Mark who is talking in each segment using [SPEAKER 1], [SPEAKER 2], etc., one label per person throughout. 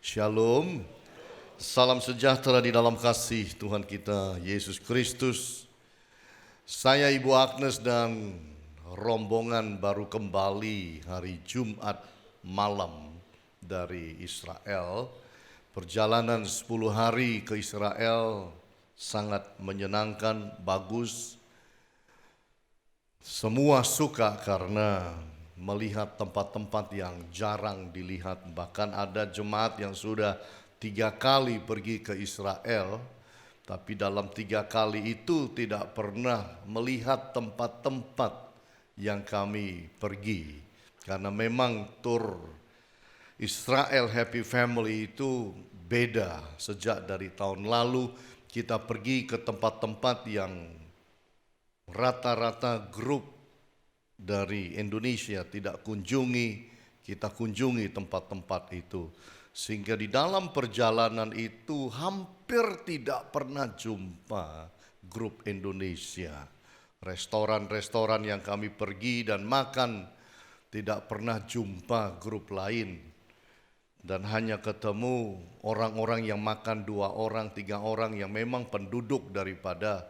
[SPEAKER 1] Shalom, salam sejahtera di dalam kasih Tuhan kita Yesus Kristus. Saya Ibu Agnes dan rombongan baru kembali hari Jumat malam dari Israel. Perjalanan 10 hari ke Israel sangat menyenangkan, bagus. Semua suka karena melihat tempat-tempat yang jarang dilihat. Bahkan ada jemaat yang sudah 3 kali pergi ke Israel, tapi dalam 3 kali itu tidak pernah melihat tempat-tempat yang kami pergi. Karena memang tur Israel Happy Family itu beda. Sejak dari tahun lalu kita pergi ke tempat-tempat yang rata-rata grup dari Indonesia tidak kunjungi, kita kunjungi tempat-tempat itu. Sehingga di dalam perjalanan itu hampir tidak pernah jumpa grup Indonesia. Restoran-restoran yang kami pergi dan makan tidak pernah jumpa grup lain. Dan hanya ketemu orang-orang yang makan 2 orang, 3 orang yang memang penduduk daripada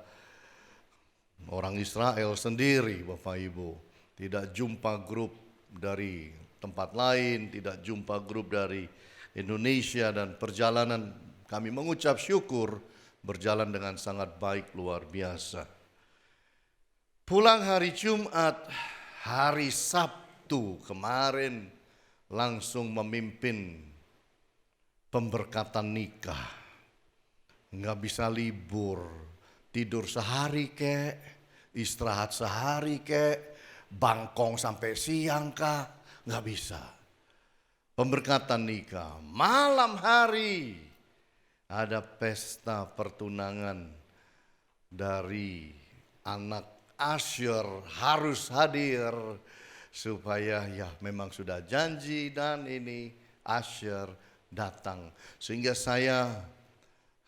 [SPEAKER 1] orang Israel sendiri, Bapak Ibu. Tidak jumpa grup dari tempat lain, tidak jumpa grup dari Indonesia, dan perjalanan kami mengucap syukur berjalan dengan sangat baik, luar biasa. Pulang hari Jumat, hari Sabtu kemarin langsung memimpin pemberkatan nikah. Nggak bisa libur, tidur sehari kek, istirahat sehari kek, bangkong sampai siang kah? Nggak bisa. Pemberkatan nikah, malam hari ada pesta pertunangan dari anak Asher, harus hadir supaya ya memang sudah janji dan ini Asher datang. Sehingga saya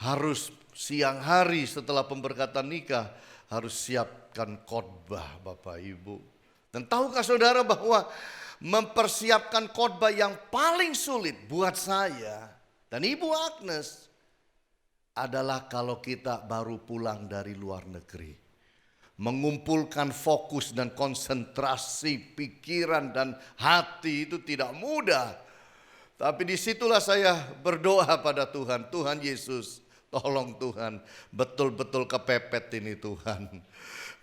[SPEAKER 1] harus siang hari setelah pemberkatan nikah harus siapkan khotbah, Bapak Ibu. Dan tahukah saudara bahwa mempersiapkan khotbah yang paling sulit buat saya dan Ibu Agnes adalah kalau kita baru pulang dari luar negeri. Mengumpulkan fokus dan konsentrasi pikiran dan hati itu tidak mudah. Tapi disitulah saya berdoa pada Tuhan, Tuhan Yesus, tolong Tuhan, betul-betul kepepet ini Tuhan.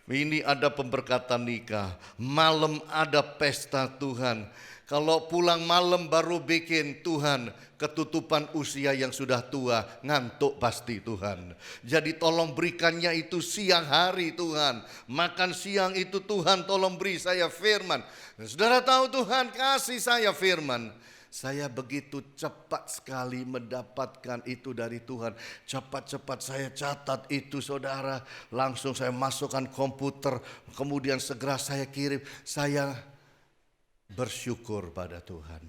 [SPEAKER 1] Ini ada pemberkatan nikah, malam ada pesta Tuhan. Kalau pulang malam baru bikin Tuhan, ketutupan usia yang sudah tua, ngantuk pasti Tuhan. Jadi tolong berikannya itu siang hari Tuhan. Makan siang itu Tuhan tolong beri saya firman. Dan saudara tahu Tuhan kasih saya firman. Saya begitu cepat sekali mendapatkan itu dari Tuhan. Cepat-cepat saya catat itu saudara. Langsung saya masukkan komputer. Kemudian segera saya kirim. Saya bersyukur pada Tuhan.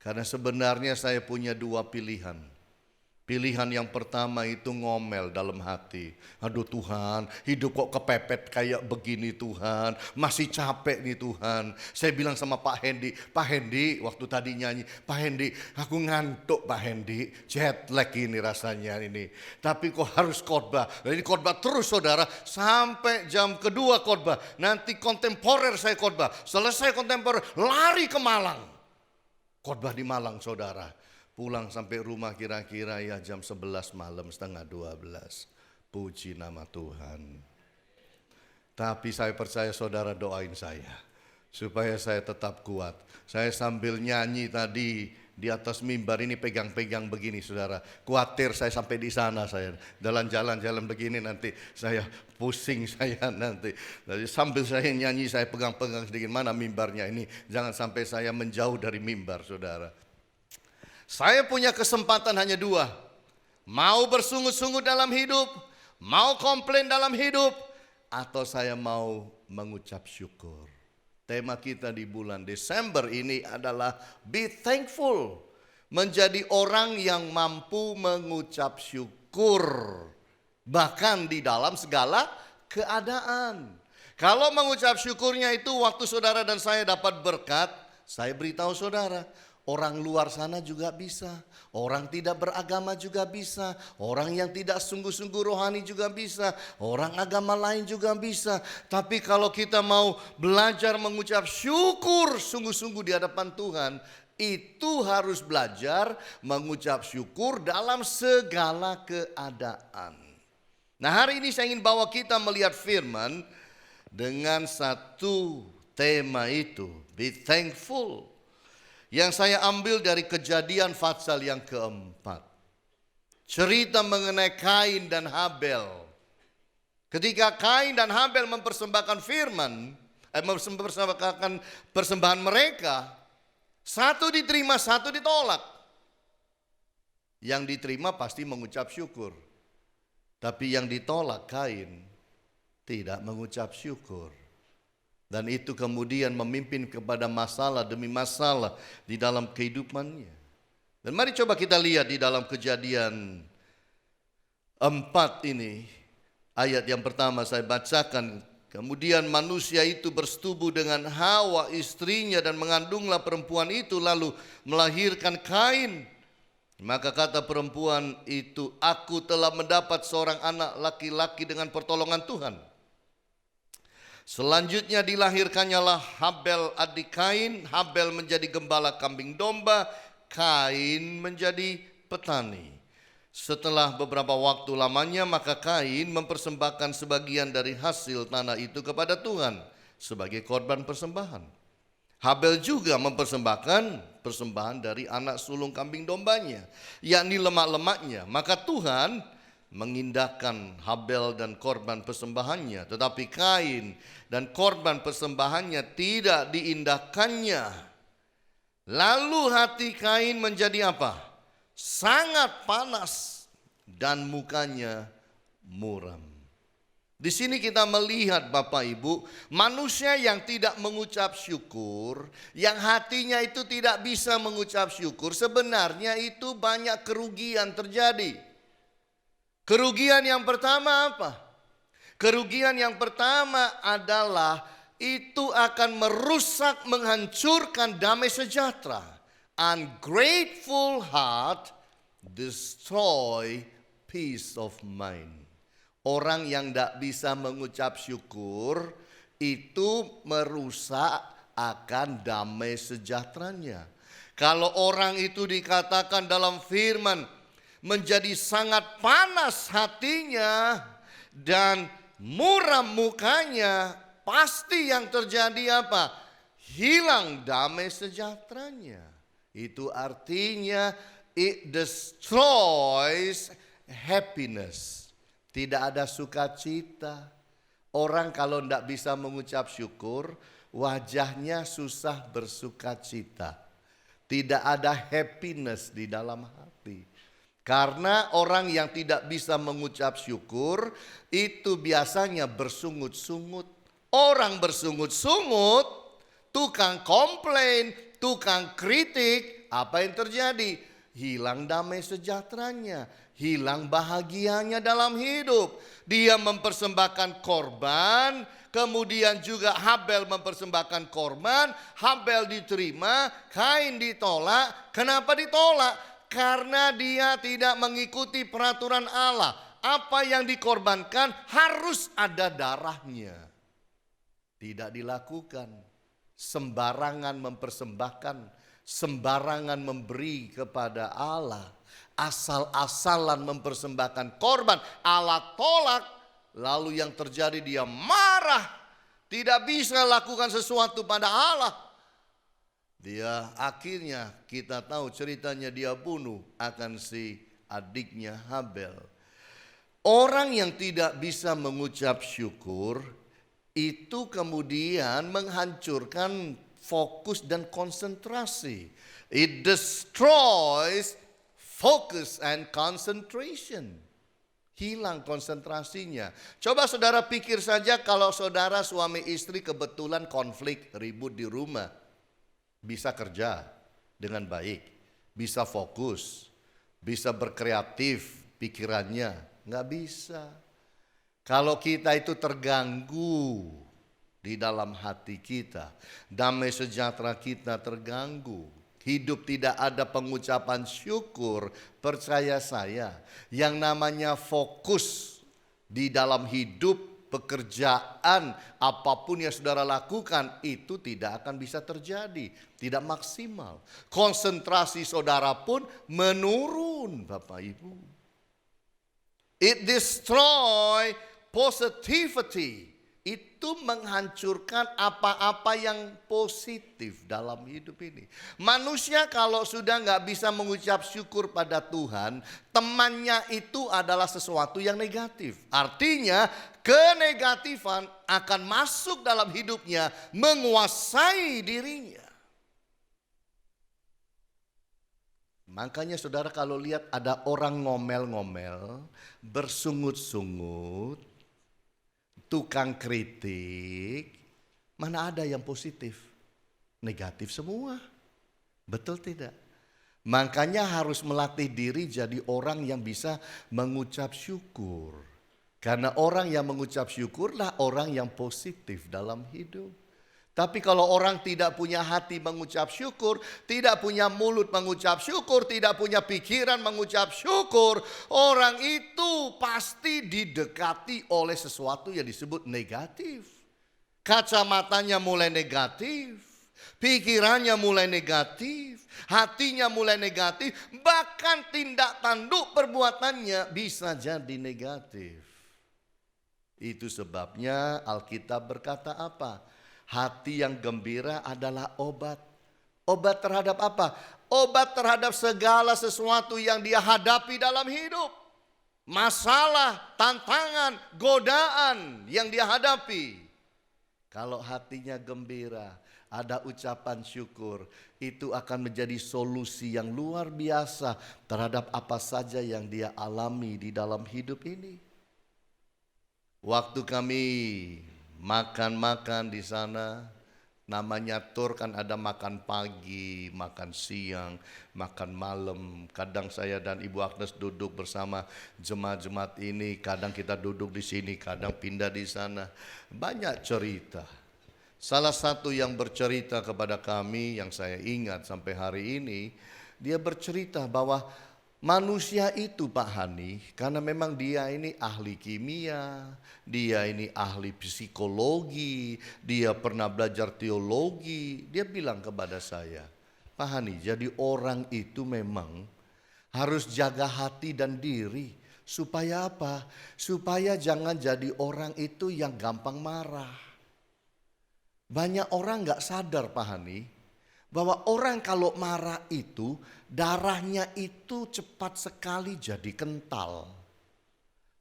[SPEAKER 1] Karena sebenarnya saya punya 2 pilihan. Pilihan yang pertama itu ngomel dalam hati. Aduh Tuhan, hidup kok kepepet kayak begini Tuhan. Masih capek nih Tuhan. Saya bilang sama Pak Hendi waktu tadi nyanyi, Pak Hendi, aku ngantuk Pak Hendi. Jet lag ini rasanya ini. Tapi kok harus khotbah. Dan ini khotbah terus saudara, sampai jam kedua khotbah. Nanti kontemporer saya khotbah. Selesai kontemporer, lari ke Malang. Khotbah di Malang saudara. Pulang sampai rumah kira-kira ya jam 11 malam, setengah 12. Puji nama Tuhan. Tapi saya percaya saudara doain saya. Supaya saya tetap kuat. Saya sambil nyanyi tadi di atas mimbar ini pegang-pegang begini saudara. Khawatir saya sampai di sana saya. Jalan-jalan begini nanti saya pusing saya nanti. Jadi sambil saya nyanyi saya pegang-pegang sedikit mana mimbarnya ini. Jangan sampai saya menjauh dari mimbar saudara. Saya punya kesempatan hanya 2. Mau bersungut-sungut dalam hidup, mau komplain dalam hidup, atau saya mau mengucap syukur. Tema kita di bulan Desember ini adalah be thankful. Menjadi orang yang mampu mengucap syukur. Bahkan di dalam segala keadaan. Kalau mengucap syukurnya itu waktu saudara dan saya dapat berkat, saya beritahu saudara, Orang luar sana juga bisa, orang tidak beragama juga bisa, orang yang tidak sungguh-sungguh rohani juga bisa, orang agama lain juga bisa. Tapi kalau kita mau belajar mengucap syukur sungguh-sungguh di hadapan Tuhan, itu harus belajar mengucap syukur dalam segala keadaan. Nah, hari ini saya ingin bawa kita melihat firman dengan satu tema itu, be thankful. Yang saya ambil dari Kejadian pasal yang keempat. Cerita mengenai Kain dan Habel. Ketika Kain dan Habel mempersembahkan mempersembahkan persembahan mereka, satu diterima, satu ditolak. Yang diterima pasti mengucap syukur. Tapi yang ditolak Kain tidak mengucap syukur. Dan itu kemudian memimpin kepada masalah demi masalah di dalam kehidupannya. Dan mari coba kita lihat di dalam Kejadian 4 ini. Ayat yang pertama saya bacakan. Kemudian manusia itu bersetubuh dengan Hawa istrinya dan mengandunglah perempuan itu lalu melahirkan Kain. Maka kata perempuan itu, aku telah mendapat seorang anak laki-laki dengan pertolongan Tuhan. Selanjutnya dilahirkannya lah Habel adik Kain. Habel menjadi gembala kambing domba, Kain menjadi petani. Setelah beberapa waktu lamanya maka Kain mempersembahkan sebagian dari hasil tanah itu kepada Tuhan sebagai korban persembahan. Habel juga mempersembahkan persembahan dari anak sulung kambing dombanya, yakni lemak-lemaknya. Maka Tuhan mengindahkan Habel dan korban persembahannya, tetapi Kain dan korban persembahannya tidak diindahkannya. Lalu hati Kain menjadi apa? Sangat panas dan mukanya muram. Di sini kita melihat Bapak Ibu, manusia yang tidak mengucap syukur, yang hatinya itu tidak bisa mengucap syukur, sebenarnya itu banyak kerugian terjadi. Kerugian yang pertama apa? Kerugian yang pertama adalah itu akan merusak, menghancurkan damai sejahtera. Ungrateful heart destroy peace of mind. Orang yang tidak bisa mengucap syukur itu merusak akan damai sejahteranya. Kalau orang itu dikatakan dalam firman menjadi sangat panas hatinya dan muram mukanya, pasti yang terjadi apa? Hilang damai sejahteranya. Itu artinya it destroys happiness. Tidak ada sukacita. Orang kalau tidak bisa mengucap syukur, wajahnya susah bersukacita. Tidak ada happiness di dalam hati. Karena orang yang tidak bisa mengucap syukur, itu biasanya bersungut-sungut. Orang bersungut-sungut, tukang komplain, tukang kritik, apa yang terjadi? Hilang damai sejahteranya, hilang bahagianya dalam hidup. Dia mempersembahkan korban, kemudian juga Habel mempersembahkan korban. Habel diterima, Kain ditolak. Kenapa ditolak? Karena dia tidak mengikuti peraturan Allah. Apa yang dikorbankan harus ada darahnya. Tidak dilakukan. Sembarangan mempersembahkan, sembarangan memberi kepada Allah, asal-asalan mempersembahkan korban, Allah tolak. Lalu yang terjadi dia marah, tidak bisa lakukan sesuatu pada Allah. Dia akhirnya kita tahu ceritanya, dia bunuh akan si adiknya Habel. Orang yang tidak bisa mengucap syukur itu kemudian menghancurkan fokus dan konsentrasi. It destroys focus and concentration. Hilang konsentrasinya. Coba saudara pikir saja kalau saudara suami istri kebetulan konflik, ribut di rumah. Bisa kerja dengan baik, bisa fokus, bisa berkreatif pikirannya. Nggak bisa. Kalau kita itu terganggu di dalam hati kita, damai sejahtera kita terganggu, hidup tidak ada pengucapan syukur, percaya saya, yang namanya fokus di dalam hidup, pekerjaan, apapun yang saudara lakukan, itu tidak akan bisa terjadi, tidak maksimal. Konsentrasi saudara pun menurun, Bapak Ibu. It destroy positivity. Itu menghancurkan apa-apa yang positif dalam hidup ini. Manusia kalau sudah nggak bisa mengucap syukur pada Tuhan, temannya itu adalah sesuatu yang negatif. Artinya kenegatifan akan masuk dalam hidupnya, menguasai dirinya. Makanya saudara kalau lihat ada orang ngomel-ngomel, bersungut-sungut, tukang kritik, mana ada yang positif? Negatif semua. Betul tidak? Makanya harus melatih diri jadi orang yang bisa mengucap syukur. Karena orang yang mengucap syukurlah orang yang positif dalam hidup. Tapi kalau orang tidak punya hati mengucap syukur, tidak punya mulut mengucap syukur, tidak punya pikiran mengucap syukur, orang itu pasti didekati oleh sesuatu yang disebut negatif. Kacamatanya mulai negatif, pikirannya mulai negatif, hatinya mulai negatif, bahkan tindak tanduk perbuatannya bisa jadi negatif. Itu sebabnya Alkitab berkata apa? Hati yang gembira adalah obat. Obat terhadap apa? Obat terhadap segala sesuatu yang dia hadapi dalam hidup. Masalah, tantangan, godaan yang dia hadapi. Kalau hatinya gembira, ada ucapan syukur, itu akan menjadi solusi yang luar biasa terhadap apa saja yang dia alami di dalam hidup ini. Waktu kami makan-makan di sana, namanya tur kan ada makan pagi, makan siang, makan malam. Kadang saya dan Ibu Agnes duduk bersama jemaat-jemaat ini, kadang kita duduk di sini, kadang pindah di sana. Banyak cerita. Salah satu yang bercerita kepada kami yang saya ingat sampai hari ini, dia bercerita bahwa manusia itu Pak Hani, karena memang dia ini ahli kimia, dia ini ahli psikologi, dia pernah belajar teologi. Dia bilang kepada saya, Pak Hani, jadi orang itu memang harus jaga hati dan diri. Supaya apa? Supaya jangan jadi orang itu yang gampang marah. Banyak orang gak sadar Pak Hani, bahwa orang kalau marah itu darahnya itu cepat sekali jadi kental.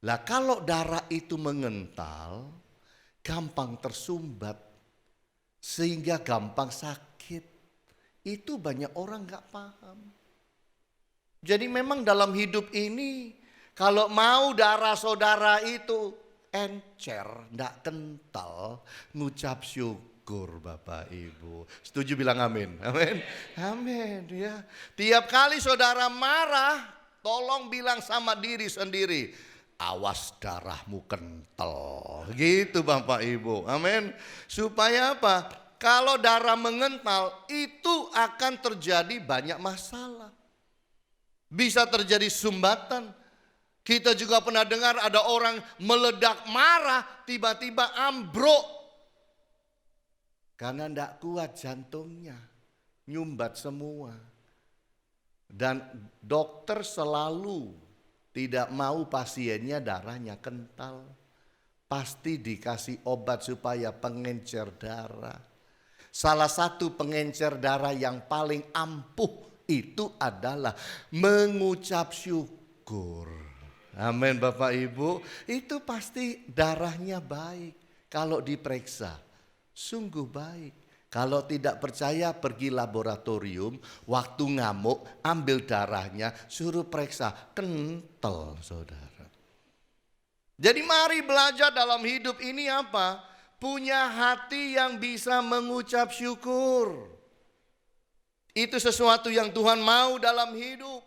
[SPEAKER 1] Lah kalau darah itu mengental, gampang tersumbat sehingga gampang sakit. Itu banyak orang gak paham. Jadi memang dalam hidup ini kalau mau darah saudara itu encer, gak kental, ngucap syukur. Bapak Ibu, setuju bilang amin, amin, amin ya. Tiap kali saudara marah, tolong bilang sama diri sendiri, awas darahmu kental, gitu Bapak Ibu, amin. Supaya apa? Kalau darah mengental itu akan terjadi banyak masalah, bisa terjadi sumbatan. Kita juga pernah dengar ada orang meledak marah, tiba-tiba ambruk. Karena tidak kuat jantungnya, nyumbat semua. Dan dokter selalu tidak mau pasiennya darahnya kental. Pasti dikasih obat supaya pengencer darah. Salah satu pengencer darah yang paling ampuh itu adalah mengucap syukur. Amin Bapak Ibu, itu pasti darahnya baik kalau diperiksa. Sungguh baik. Kalau tidak percaya pergi laboratorium, waktu ngamuk ambil darahnya, suruh periksa, kental saudara. Jadi mari belajar dalam hidup ini apa? Punya hati yang bisa mengucap syukur. Itu sesuatu yang Tuhan mau dalam hidup.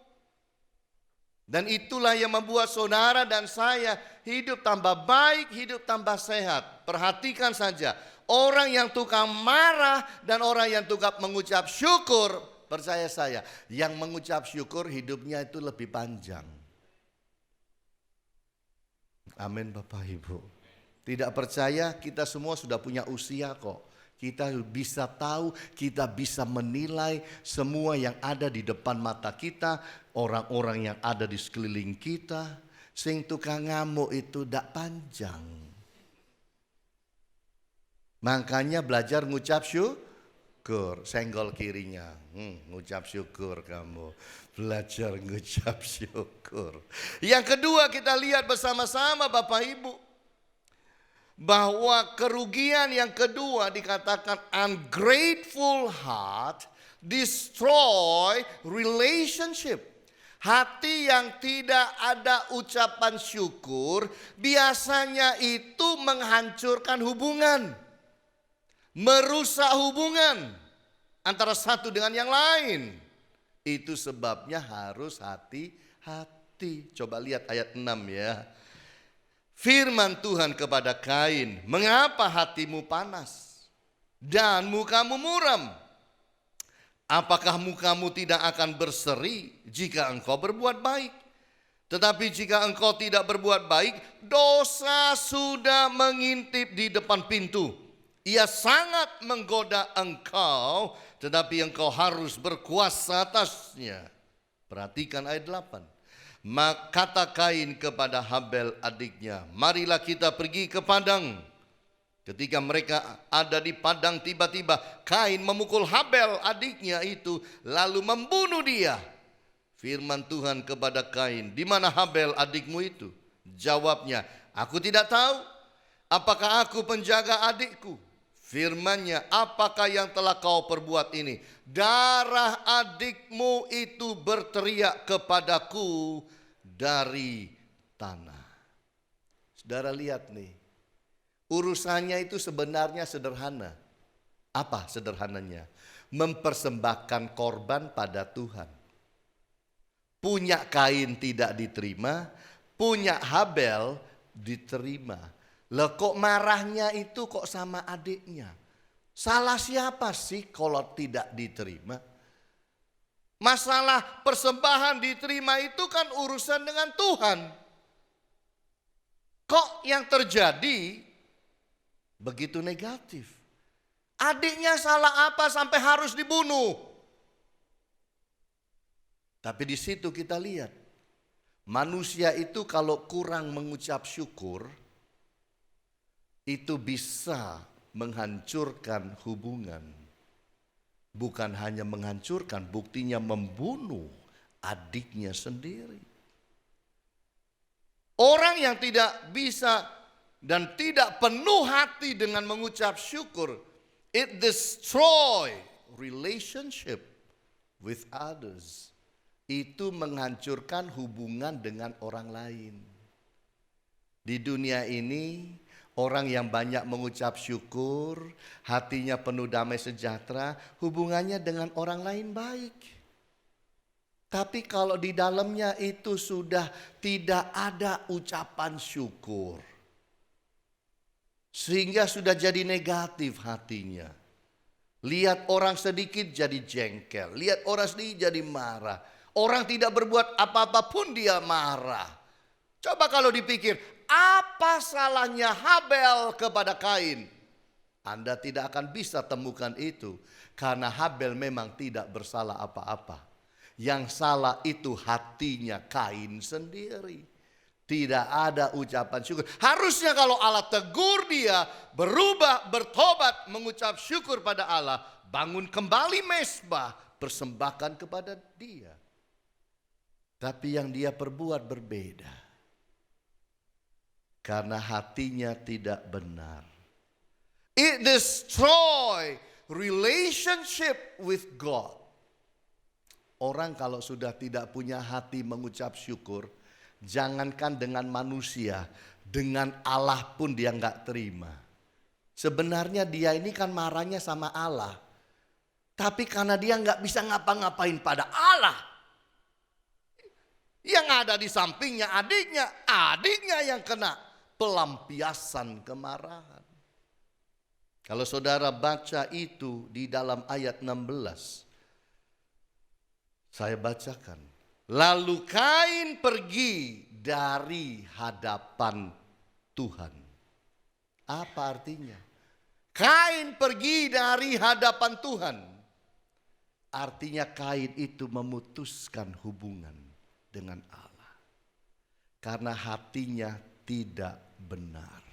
[SPEAKER 1] Dan itulah yang membuat saudara dan saya hidup tambah baik, hidup tambah sehat. Perhatikan saja. Orang yang tukang marah dan orang yang tukang mengucap syukur percaya saya, yang mengucap syukur hidupnya itu lebih panjang. Amin Bapak Ibu. Tidak percaya, kita semua sudah punya usia kok. Kita bisa tahu, kita bisa menilai semua yang ada di depan mata kita, orang-orang yang ada di sekeliling kita. Sing tukang ngamuk itu dak panjang. Makanya belajar ngucap syukur. Senggol kirinya, ngucap syukur kamu. Belajar ngucap syukur. Yang kedua kita lihat bersama-sama Bapak Ibu, bahwa kerugian yang kedua dikatakan ungrateful heart destroy relationship. Hati yang tidak ada ucapan syukur biasanya itu menghancurkan hubungan, merusak hubungan antara satu dengan yang lain. Itu sebabnya harus hati-hati. Coba lihat ayat 6 ya. Firman Tuhan kepada Kain, mengapa hatimu panas dan mukamu muram? Apakah mukamu tidak akan berseri jika engkau berbuat baik? Tetapi jika engkau tidak berbuat baik, dosa sudah mengintip di depan pintu. Ia sangat menggoda engkau, tetapi engkau harus berkuasa atasnya. Perhatikan ayat 8. Maka kata Kain kepada Habel adiknya, marilah kita pergi ke padang. Ketika mereka ada di padang, tiba-tiba Kain memukul Habel adiknya itu, lalu membunuh dia. Firman Tuhan kepada Kain, di mana Habel adikmu itu? Jawabnya, aku tidak tahu. Apakah aku penjaga adikku? Firman-Nya, apakah yang telah kau perbuat ini? Darah adikmu itu berteriak kepadaku dari tanah. Saudara lihat nih. Urusannya itu sebenarnya sederhana. Apa sederhananya? Mempersembahkan korban pada Tuhan. Punya Kain tidak diterima, punya Habel diterima. Lah kok marahnya itu kok sama adiknya? Salah siapa sih kalau tidak diterima? Masalah persembahan diterima itu kan urusan dengan Tuhan. Kok yang terjadi begitu negatif? Adiknya salah apa sampai harus dibunuh? Tapi di situ kita lihat, manusia itu kalau kurang mengucap syukur, itu bisa menghancurkan hubungan. Bukan hanya menghancurkan, buktinya membunuh adiknya sendiri. Orang yang tidak bisa dan tidak penuh hati dengan mengucap syukur, it destroy relationship with others. Itu menghancurkan hubungan dengan orang lain. Di dunia ini, orang yang banyak mengucap syukur, hatinya penuh damai sejahtera, hubungannya dengan orang lain baik. Tapi kalau di dalamnya itu sudah tidak ada ucapan syukur, sehingga sudah jadi negatif hatinya. Lihat orang sedikit jadi jengkel, lihat orang sedikit jadi marah. Orang tidak berbuat apa-apa pun dia marah. Coba kalau dipikir, apa salahnya Habel kepada Kain? Anda tidak akan bisa temukan itu, karena Habel memang tidak bersalah apa-apa. Yang salah itu hatinya Kain sendiri. Tidak ada ucapan syukur. Harusnya kalau Allah tegur dia, berubah, bertobat, mengucap syukur pada Allah, bangun kembali mezbah, persembahkan kepada dia. Tapi yang dia perbuat berbeda. Karena hatinya tidak benar. It destroy relationship with God. Orang kalau sudah tidak punya hati mengucap syukur, jangankan dengan manusia, dengan Allah pun dia nggak terima. Sebenarnya dia ini kan marahnya sama Allah. Tapi karena dia nggak bisa ngapa-ngapain pada Allah, yang ada di sampingnya adiknya yang kena pelampiasan kemarahan. Kalau saudara baca itu di dalam ayat 16. Saya bacakan. Lalu Kain pergi dari hadapan Tuhan. Apa artinya? Kain pergi dari hadapan Tuhan. Artinya Kain itu memutuskan hubungan dengan Allah. Karena hatinya tidak benar.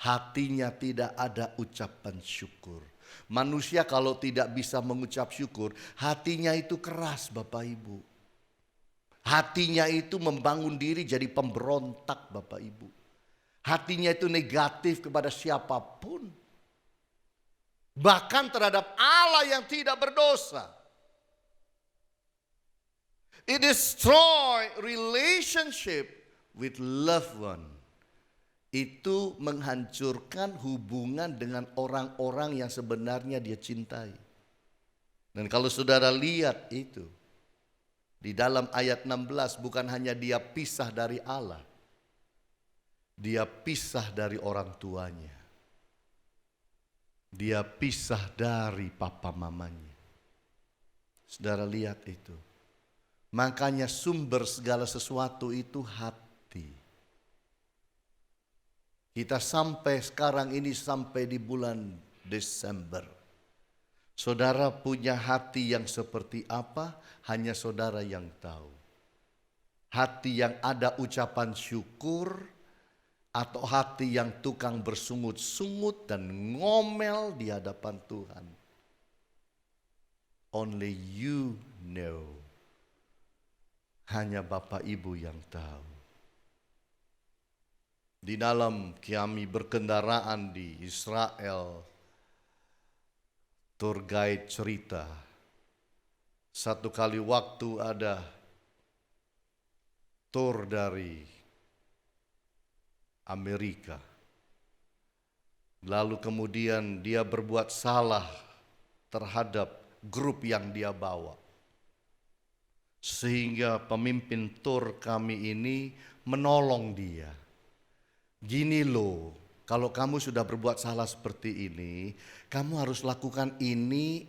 [SPEAKER 1] Hatinya tidak ada ucapan syukur. Manusia kalau tidak bisa mengucap syukur, hatinya itu keras Bapak Ibu. Hatinya itu membangun diri jadi pemberontak Bapak Ibu. Hatinya itu negatif kepada siapapun. Bahkan terhadap Allah yang tidak berdosa. It destroy relationship with loved one. Itu menghancurkan hubungan dengan orang-orang yang sebenarnya dia cintai. Dan kalau saudara lihat itu, di dalam ayat 16 bukan hanya dia pisah dari Allah. Dia pisah dari orang tuanya. Dia pisah dari papa mamanya. Saudara lihat itu. Makanya sumber segala sesuatu itu hati. Kita sampai sekarang ini sampai di bulan Desember. Saudara punya hati yang seperti apa? Hanya saudara yang tahu. Hati yang ada ucapan syukur, atau hati yang tukang bersungut-sungut dan ngomel di hadapan Tuhan. Only you know. Hanya Bapak Ibu yang tahu. Di dalam kami berkendaraan di Israel, tour guide cerita, satu kali waktu ada tour dari Amerika. Lalu kemudian dia berbuat salah terhadap grup yang dia bawa. Sehingga pemimpin tur kami ini menolong dia. Gini loh, kalau kamu sudah berbuat salah seperti ini, kamu harus lakukan ini.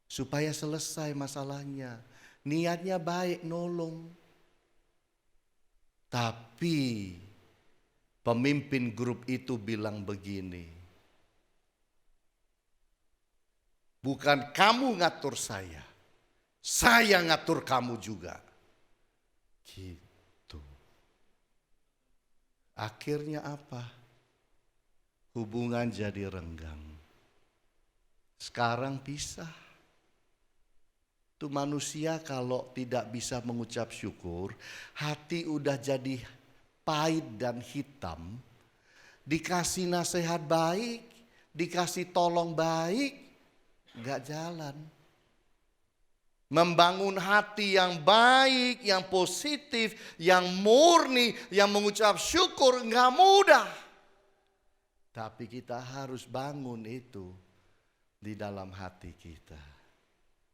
[SPEAKER 1] Supaya selesai masalahnya. Niatnya baik nolong. Tapi pemimpin grup itu bilang begini, bukan kamu ngatur saya ngatur kamu juga. Gitu. Akhirnya apa? Hubungan jadi renggang. Sekarang pisah. Itu manusia kalau tidak bisa mengucap syukur, hati udah jadi pahit dan hitam. Dikasih nasihat baik, dikasih tolong baik, gak jalan. Membangun hati yang baik, yang positif, yang murni, yang mengucap syukur gak mudah. Tapi kita harus bangun itu di dalam hati kita.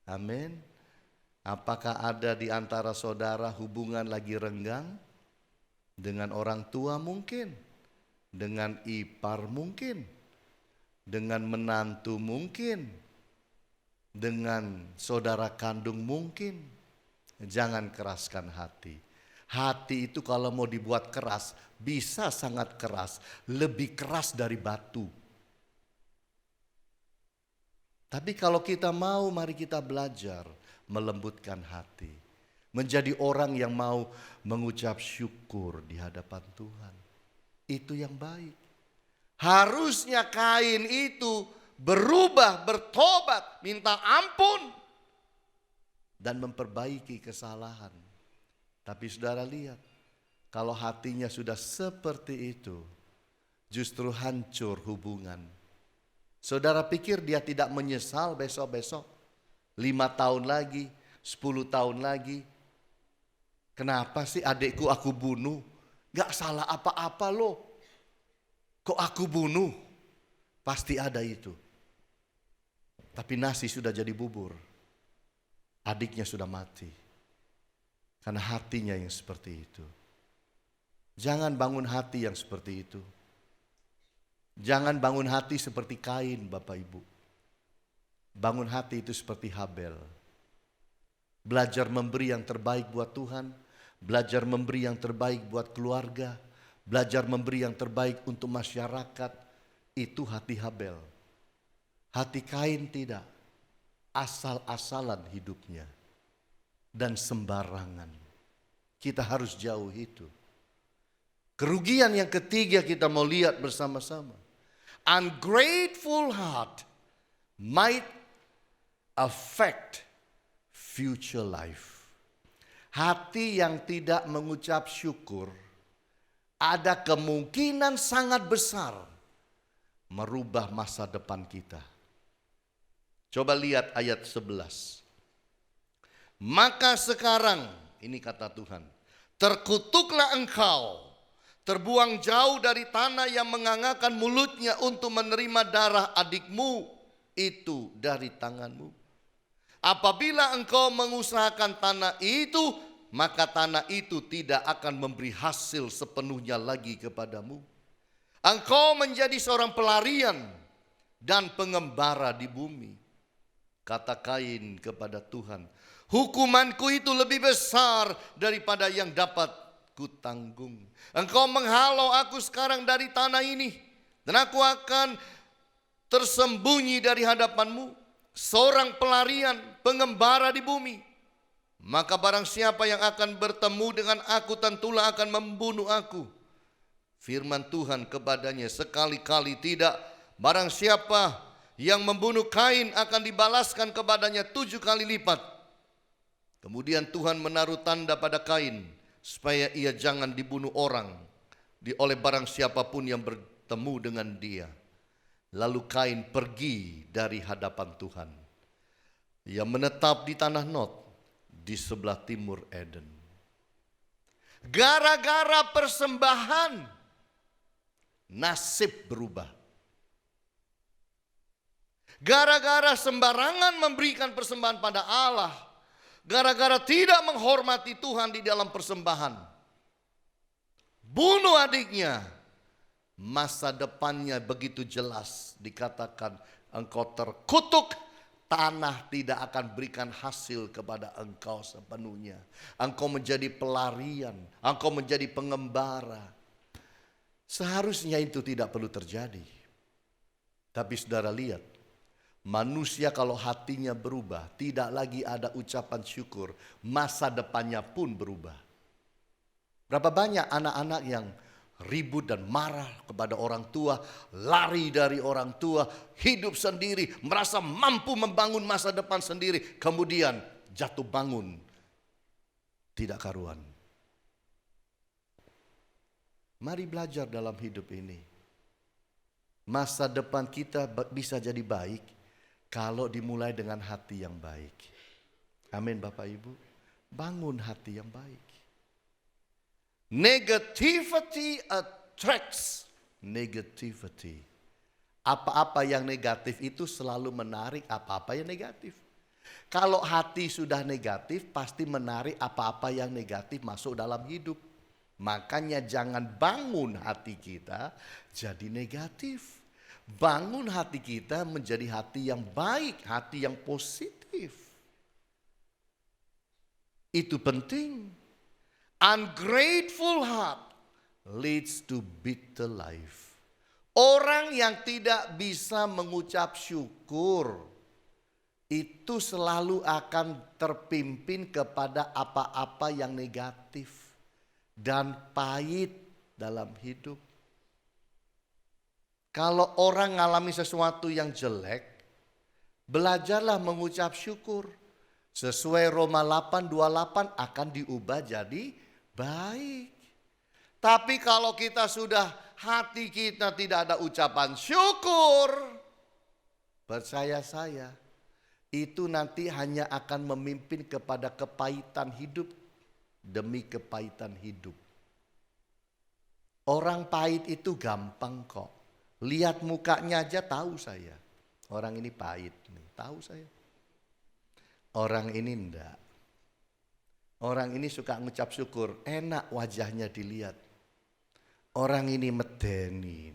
[SPEAKER 1] Amin. Apakah ada di antara saudara hubungan lagi renggang? Dengan orang tua mungkin, dengan ipar mungkin, dengan menantu mungkin, dengan saudara kandung mungkin. Jangan keraskan hati. Hati itu kalau mau dibuat keras, bisa sangat keras, lebih keras dari batu. Tapi kalau kita mau, mari kita belajar melembutkan hati. Menjadi orang yang mau mengucap syukur di hadapan Tuhan. Itu yang baik. Harusnya Kain itu berubah, bertobat, minta ampun. Dan memperbaiki kesalahan. Tapi saudara lihat, kalau hatinya sudah seperti itu, justru hancur hubungan. Saudara pikir dia tidak menyesal besok-besok? 5 tahun lagi, 10 tahun lagi. Kenapa sih adikku aku bunuh? Gak salah apa-apa loh. Kok aku bunuh? Pasti ada itu. Tapi nasi sudah jadi bubur. Adiknya sudah mati. Karena hatinya yang seperti itu. Jangan bangun hati yang seperti itu. Jangan bangun hati seperti Kain Bapak Ibu. Bangun hati itu seperti Habel. Belajar memberi yang terbaik buat Tuhan, belajar memberi yang terbaik buat keluarga, belajar memberi yang terbaik untuk masyarakat. Itu hati Habel. Hati Kain tidak. Asal-asalan hidupnya. Dan sembarangan. Kita harus jauh itu. Kerugian yang ketiga kita mau lihat bersama-sama. Ungrateful heart might affect future life. Hati yang tidak mengucap syukur ada kemungkinan sangat besar merubah masa depan kita. Coba lihat ayat 11. Maka sekarang, ini kata Tuhan, terkutuklah engkau, terbuang jauh dari tanah yang mengangakkan mulutnya untuk menerima darah adikmu itu dari tanganmu. Apabila engkau mengusahakan tanah itu, maka tanah itu tidak akan memberi hasil sepenuhnya lagi kepadamu. Engkau menjadi seorang pelarian dan pengembara di bumi. Kata Kain kepada Tuhan, hukumanku itu lebih besar daripada yang dapat kutanggung. Engkau menghalau aku sekarang dari tanah ini, dan aku akan tersembunyi dari hadapanmu, seorang pelarian, pengembara di bumi. Maka barang siapa yang akan bertemu dengan aku tentulah akan membunuh aku. Firman Tuhan kepadanya, sekali-kali tidak. Barang siapa yang membunuh Kain akan dibalaskan kepadanya 7 kali lipat. Kemudian Tuhan menaruh tanda pada Kain supaya ia jangan dibunuh orang oleh barang siapapun yang bertemu dengan dia. Lalu Kain pergi dari hadapan Tuhan. Ia menetap di tanah Nod di sebelah timur Eden. Gara-gara persembahan, nasib berubah. Gara-gara sembarangan memberikan persembahan pada Allah, gara-gara tidak menghormati Tuhan di dalam persembahan, bunuh adiknya, masa depannya begitu jelas dikatakan engkau terkutuk, tanah tidak akan berikan hasil kepada engkau sepenuhnya. Engkau menjadi pelarian, engkau menjadi pengembara. Seharusnya itu tidak perlu terjadi. Tapi saudara lihat, manusia kalau hatinya berubah, tidak lagi ada ucapan syukur, masa depannya pun berubah. Berapa banyak anak-anak yang ribut dan marah kepada orang tua, lari dari orang tua, hidup sendiri, merasa mampu membangun masa depan sendiri, kemudian jatuh bangun, tidak karuan. Mari belajar dalam hidup ini. Masa depan kita bisa jadi baik kalau dimulai dengan hati yang baik. Amin Bapak Ibu. Bangun hati yang baik. Negativity attracts negativity. Apa-apa yang negatif itu selalu menarik apa-apa yang negatif. Kalau hati sudah negatif, pasti menarik apa-apa yang negatif masuk dalam hidup. Makanya jangan bangun hati kita jadi negatif. Bangun hati kita menjadi hati yang baik, hati yang positif. Itu penting. Ungrateful heart leads to bitter life. Orang yang tidak bisa mengucap syukur itu selalu akan terpimpin kepada apa-apa yang negatif dan pahit dalam hidup. Kalau orang mengalami sesuatu yang jelek, belajarlah mengucap syukur. Sesuai Roma 8:28 akan diubah jadi baik. Tapi kalau kita sudah hati kita tidak ada ucapan syukur, percaya saya, itu nanti hanya akan memimpin kepada kepahitan hidup demi kepahitan hidup. Orang pahit itu gampang kok. Lihat mukanya aja tahu saya. Orang ini pahit nih, tahu saya. Orang ini enggak. Orang ini suka ngucap syukur, enak wajahnya dilihat. Orang ini medeni.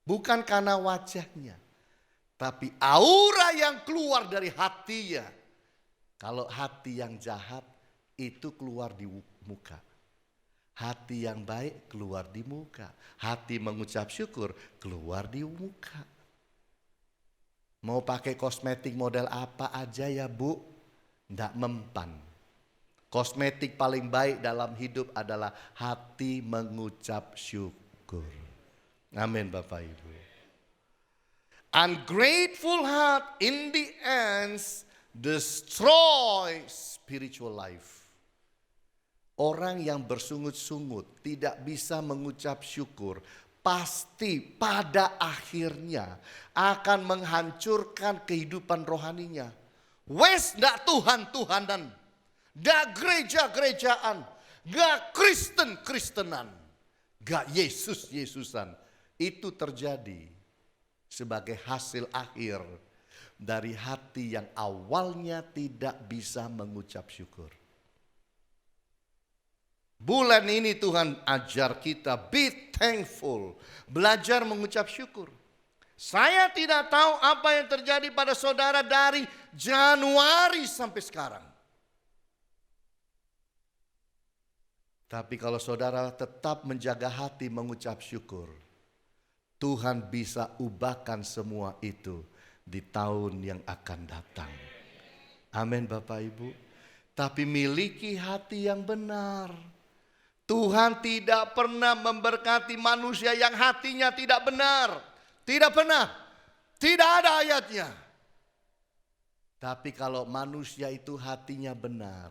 [SPEAKER 1] Bukan karena wajahnya, Tapi aura yang keluar dari hatinya, kalau hati yang jahat itu keluar di muka. Hati yang baik keluar di muka. Hati mengucap syukur keluar di muka. Mau pakai kosmetik model apa aja ya Bu, tidak mempan. Kosmetik paling baik dalam hidup adalah hati mengucap syukur. Amin Bapak Ibu. Ungrateful heart in the ends destroy spiritual life. Orang yang bersungut-sungut tidak bisa mengucap syukur, pasti pada akhirnya akan menghancurkan kehidupan rohaninya. Wes ndak Tuhan-Tuhanan, ndak gereja-gerejaan, ndak Kristen-Kristenan, ndak Yesus-Yesusan. Itu terjadi sebagai hasil akhir dari hati yang awalnya tidak bisa mengucap syukur. Bulan ini Tuhan ajar kita be thankful, belajar mengucap syukur. Saya tidak tahu apa yang terjadi pada saudara dari Januari sampai sekarang. Tapi kalau saudara tetap menjaga hati mengucap syukur, Tuhan bisa ubahkan semua itu di tahun yang akan datang. Amin Bapak Ibu. Tapi miliki hati yang benar. Tuhan tidak pernah memberkati manusia yang hatinya tidak benar. Tidak pernah. Tidak ada ayatnya. Tapi kalau manusia itu hatinya benar,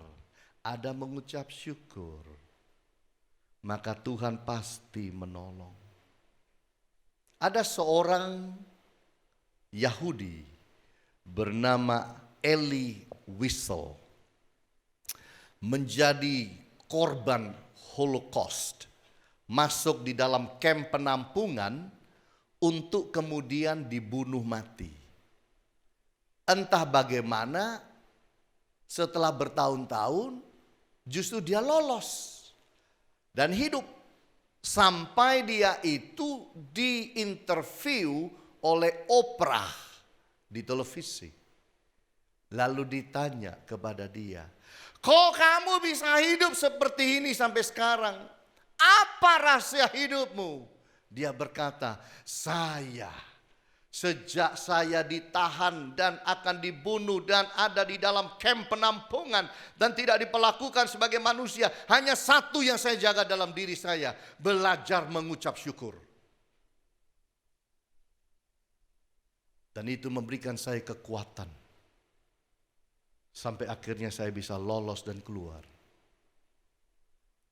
[SPEAKER 1] ada mengucap syukur, maka Tuhan pasti menolong. Ada seorang Yahudi bernama Elie Wiesel menjadi korban Holocaust, masuk di dalam kamp penampungan untuk kemudian dibunuh mati. Entah bagaimana setelah bertahun-tahun justru dia lolos dan hidup. Sampai dia itu diinterview oleh Oprah di televisi. Lalu ditanya kepada dia, kok kamu bisa hidup seperti ini sampai sekarang? Apa rahasia hidupmu? Dia berkata, sejak saya ditahan dan akan dibunuh dan ada di dalam kamp penampungan dan tidak diperlakukan sebagai manusia, hanya satu yang saya jaga dalam diri saya, belajar mengucap syukur. Dan itu memberikan saya kekuatan sampai akhirnya saya bisa lolos dan keluar.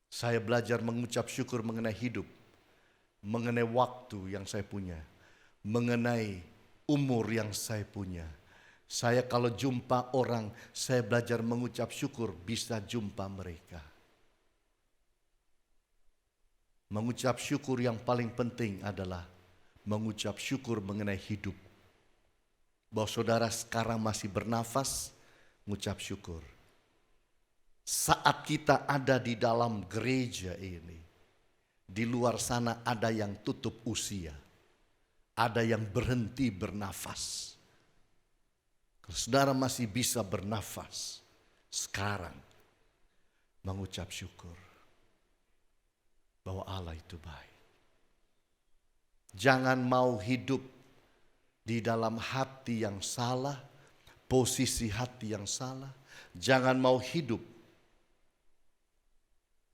[SPEAKER 1] Saya belajar mengucap syukur mengenai hidup, mengenai waktu yang saya punya, mengenai umur yang saya punya. Saya kalau jumpa orang, saya belajar mengucap syukur bisa jumpa mereka. Mengucap syukur yang paling penting adalah mengucap syukur mengenai hidup. Bahwa saudara sekarang masih bernafas, mengucap syukur. Saat kita ada di dalam gereja ini, di luar sana ada yang tutup usia. Ada yang berhenti bernafas. Kalau saudara masih bisa bernafas sekarang, mengucap syukur bahwa Allah itu baik. Jangan mau hidup di dalam hati yang salah, posisi hati yang salah. Jangan mau hidup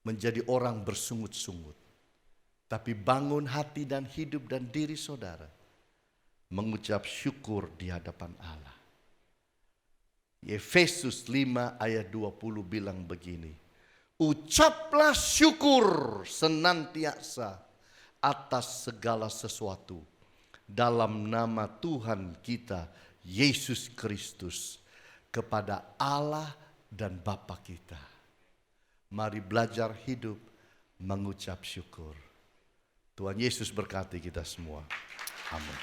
[SPEAKER 1] menjadi orang bersungut-sungut. Tapi bangun hati dan hidup dan diri saudara mengucap syukur di hadapan Allah. Efesus 5 ayat 20 bilang begini. Ucaplah syukur senantiasa atas segala sesuatu dalam nama Tuhan kita Yesus Kristus kepada Allah dan Bapa kita. Mari belajar hidup mengucap syukur. Tuhan Yesus berkati kita semua. Amin.